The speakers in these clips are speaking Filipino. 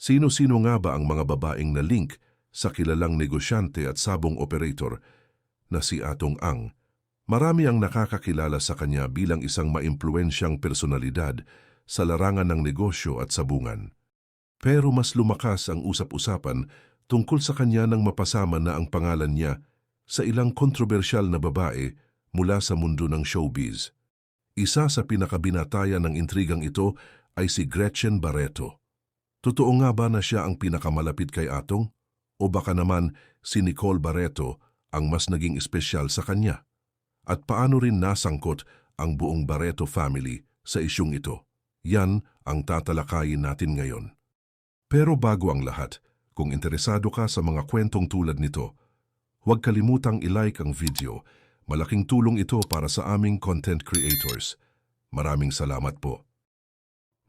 Sino-sino nga ba ang mga babaeng na link sa kilalang negosyante at sabong operator na si Atong Ang? Marami ang nakakakilala sa kanya bilang isang maimpluwensyang personalidad sa larangan ng negosyo at sabungan. Pero mas lumakas ang usap-usapan tungkol sa kanya nang mapasama na ang pangalan niya sa ilang kontrobersyal na babae mula sa mundo ng showbiz. Isa sa pinakabinatayan ng intrigang ito ay si Gretchen Barreto. Totoo nga ba na siya ang pinakamalapit kay Atong? O baka naman si Nicole Barreto ang mas naging espesyal sa kanya? At paano rin nasangkot ang buong Barreto family sa isyung ito? Yan ang tatalakayin natin ngayon. Pero bago ang lahat, kung interesado ka sa mga kwentong tulad nito, huwag kalimutang i-like ang video. Malaking tulong ito para sa aming content creators. Maraming salamat po.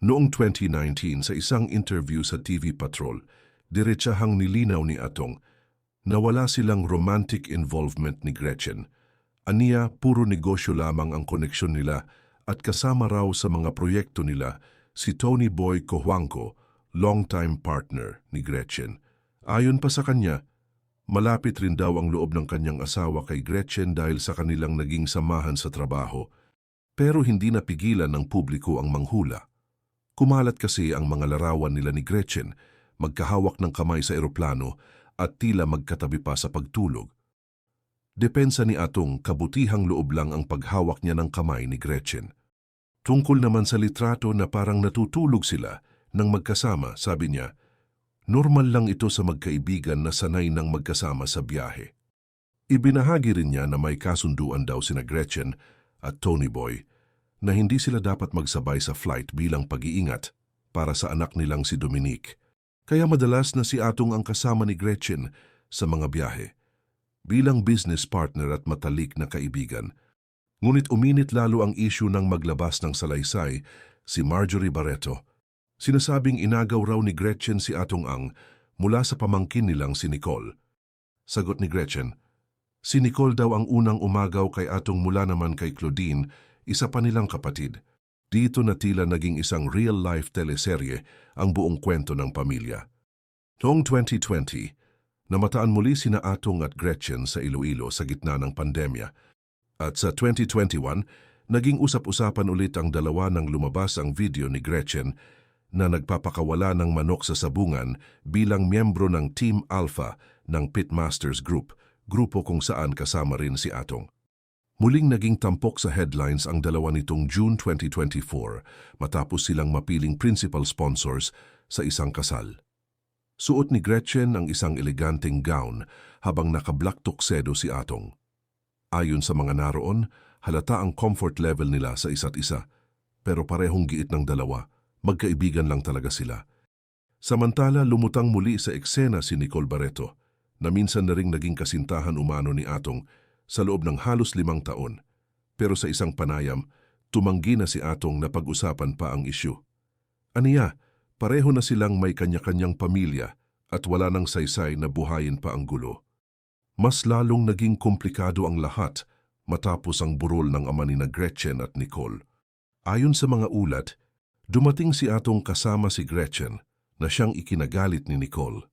Noong 2019 sa isang interview sa TV Patrol, diretsahang nilinaw ni Atong na wala silang romantic involvement ni Gretchen. Aniya, puro negosyo lamang ang koneksyon nila at kasama raw sa mga proyekto nila si Tony Boy Cojuangco, longtime partner ni Gretchen. Ayon pa sa kanya, malapit rin daw ang loob ng kanyang asawa kay Gretchen dahil sa kanilang naging samahan sa trabaho. Pero hindi napigilan ng publiko ang manghula. Kumalat kasi ang mga larawan nila ni Gretchen, magkahawak ng kamay sa eroplano at tila magkatabi pa sa pagtulog. Depensa ni Atong, kabutihang loob lang ang paghawak niya ng kamay ni Gretchen. Tungkol naman sa litrato na parang natutulog sila nang magkasama, sabi niya, normal lang ito sa magkaibigan na sanay ng magkasama sa biyahe. Ibinahagi rin niya na may kasunduan daw sina Gretchen at Tony Boy na hindi sila dapat magsabay sa flight bilang pag-iingat para sa anak nilang si Dominique. Kaya madalas na si Atong ang kasama ni Gretchen sa mga biyahe, bilang business partner at matalik na kaibigan. Ngunit uminit lalo ang issue ng maglabas ng salaysay si Marjorie Barreto. Sinasabing inagaw raw ni Gretchen si Atong Ang mula sa pamangkin nilang si Nicole. Sagot ni Gretchen, si Nicole daw ang unang umagaw kay Atong mula naman kay Claudine, isa pa nilang kapatid. Dito na tila naging isang real-life teleserye ang buong kwento ng pamilya. Noong 2020, namataan muli sina Atong at Gretchen sa Iloilo sa gitna ng pandemya. At sa 2021, naging usap-usapan ulit ang dalawa nang lumabas ang video ni Gretchen na nagpapakawala ng manok sa sabungan bilang miyembro ng Team Alpha ng Pitmasters Group, grupo kung saan kasama rin si Atong. Muling naging tampok sa headlines ang dalawa nitong June 2024 matapos silang mapiling principal sponsors sa isang kasal. Suot ni Gretchen ang isang eleganteng gown habang naka-black tuxedo si Atong. Ayon sa mga naroon, halata ang comfort level nila sa isa't isa, pero parehong giit ng dalawa, magkaibigan lang talaga sila. Samantala, lumutang muli sa eksena si Nicole Barreto, na minsan na ring naging kasintahan umano ni Atong sa loob ng halos 5 taon. Pero sa isang panayam, tumanggi na si Atong na pag-usapan pa ang isyu. Aniya, pareho na silang may kanya-kanyang pamilya at wala nang saysay na buhayin pa ang gulo. Mas lalong naging komplikado ang lahat matapos ang burol ng ama ni Gretchen at Nicole. Ayon sa mga ulat, dumating si Atong kasama si Gretchen na siyang ikinagalit ni Nicole.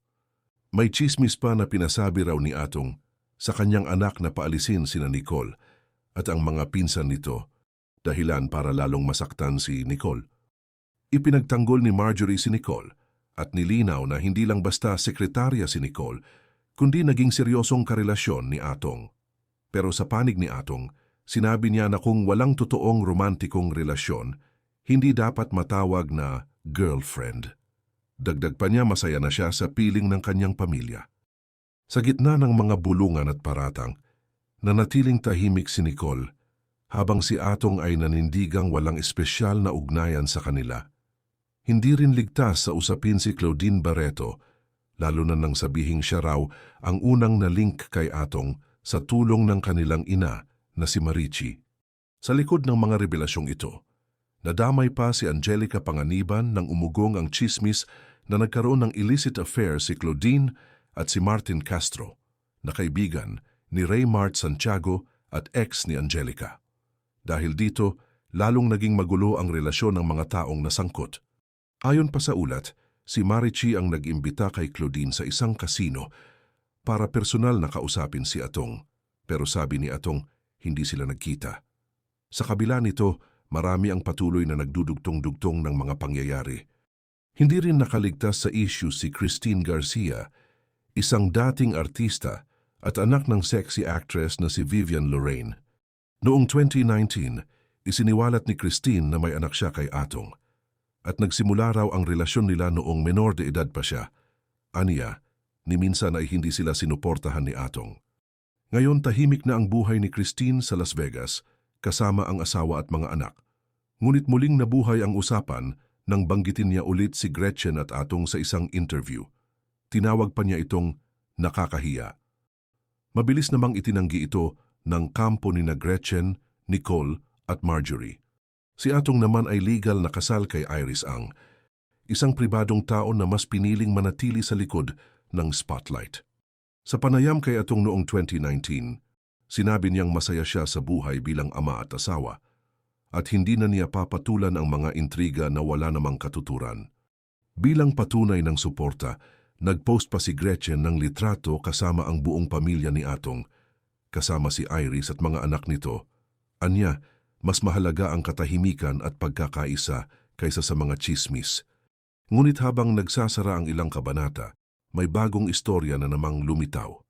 May chismis pa na pinasabi raw ni Atong sa kanyang anak na paalisin sina Nicole at ang mga pinsan nito, dahilan para lalong masaktan si Nicole. Ipinagtanggol ni Marjorie si Nicole at nilinaw na hindi lang basta sekretarya si Nicole, kundi naging seryosong karelasyon ni Atong. Pero sa panig ni Atong, sinabi niya na kung walang totoong romantikong relasyon, hindi dapat matawag na girlfriend. Dagdag pa niya masaya na siya sa piling ng kanyang pamilya. Sa gitna ng mga bulungan at paratang, nanatiling tahimik si Nicole habang si Atong ay nanindigang walang espesyal na ugnayan sa kanila. Hindi rin ligtas sa usapin si Claudine Barreto, lalo na nang sabihing siya raw ang unang na-link kay Atong sa tulong ng kanilang ina na si Marichi. Sa likod ng mga revelasyong ito, nadamay pa si Angelica Panganiban nang umugong ang chismis na nagkaroon ng illicit affair si Claudine at si Martin Castro, na kaibigan ni Raymart Santiago at ex ni Angelica. Dahil dito, lalong naging magulo ang relasyon ng mga taong nasangkot. Ayon pa sa ulat, si Marichi ang nag-imbita kay Claudine sa isang kasino para personal na kausapin si Atong. Pero sabi ni Atong, hindi sila nagkita. Sa kabila nito, marami ang patuloy na nagdudugtong-dugtong ng mga pangyayari. Hindi rin nakaligtas sa issue si Christine Garcia, isang dating artista at anak ng sexy actress na si Vivian Lorraine. Noong 2019, isiniwalat ni Christine na may anak siya kay Atong. At nagsimula raw ang relasyon nila noong menor de edad pa siya. Aniya, ni minsan ay hindi sila sinuportahan ni Atong. Ngayon tahimik na ang buhay ni Christine sa Las Vegas, kasama ang asawa at mga anak. Ngunit muling nabuhay ang usapan nang banggitin niya ulit si Gretchen at Atong sa isang interview. Tinawag pa niya itong nakakahiya. Mabilis namang itinanggi ito ng kampo ni na Gretchen, Nicole at Marjorie. Si Atong naman ay legal na kasal kay Iris Ang, isang pribadong tao na mas piniling manatili sa likod ng spotlight. Sa panayam kay Atong noong 2019, sinabi niyang masaya siya sa buhay bilang ama at asawa at hindi na niya papatulan ang mga intriga na wala namang katuturan. Bilang patunay ng suporta, nagpost pa si Gretchen ng litrato kasama ang buong pamilya ni Atong, kasama si Iris at mga anak nito. Anya, mas mahalaga ang katahimikan at pagkakaisa kaysa sa mga chismis. Ngunit habang nagsasara ang ilang kabanata, may bagong istorya na namang lumitaw.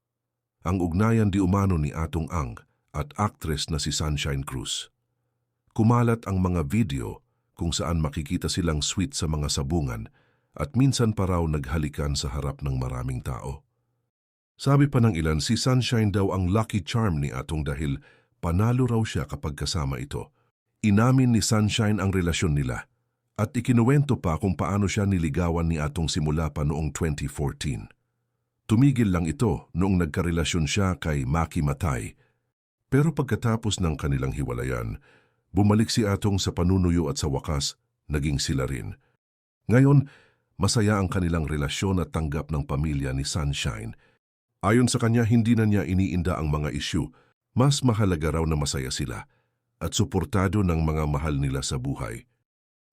Ang ugnayan di umano ni Atong Ang at aktres na si Sunshine Cruz. Kumalat ang mga video kung saan makikita silang sweet sa mga sabungan at minsan pa raw naghalikan sa harap ng maraming tao. Sabi pa ng ilan, si Sunshine daw ang lucky charm ni Atong dahil panalo raw siya kapag kasama ito. Inamin ni Sunshine ang relasyon nila at ikinuwento pa kung paano siya niligawan ni Atong simula pa noong 2014. Tumigil lang ito noong nagkarelasyon siya kay Maki Matay. Pero pagkatapos ng kanilang hiwalayan, bumalik si Atong sa panunuyo at sa wakas, naging sila rin. Ngayon, masaya ang kanilang relasyon at tanggap ng pamilya ni Sunshine. Ayon sa kanya, hindi na niya iniinda ang mga isyu. Mas mahalaga raw na masaya sila at suportado ng mga mahal nila sa buhay.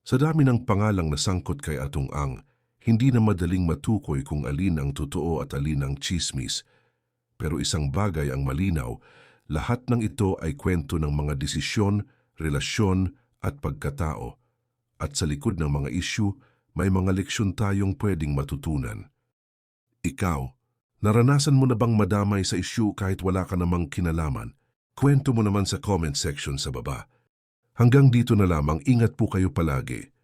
Sa dami ng pangalang nasangkot kay Atong Ang, hindi na madaling matukoy kung alin ang totoo at alin ang chismis. Pero isang bagay ang malinaw, lahat ng ito ay kwento ng mga desisyon, relasyon at pagkatao. At sa likod ng mga isyu, may mga leksyon tayong pwedeng matutunan. Ikaw, naranasan mo na bang madamay sa isyu kahit wala ka namang kinalaman? Kwento mo naman sa comment section sa baba. Hanggang dito na lamang, ingat po kayo palagi.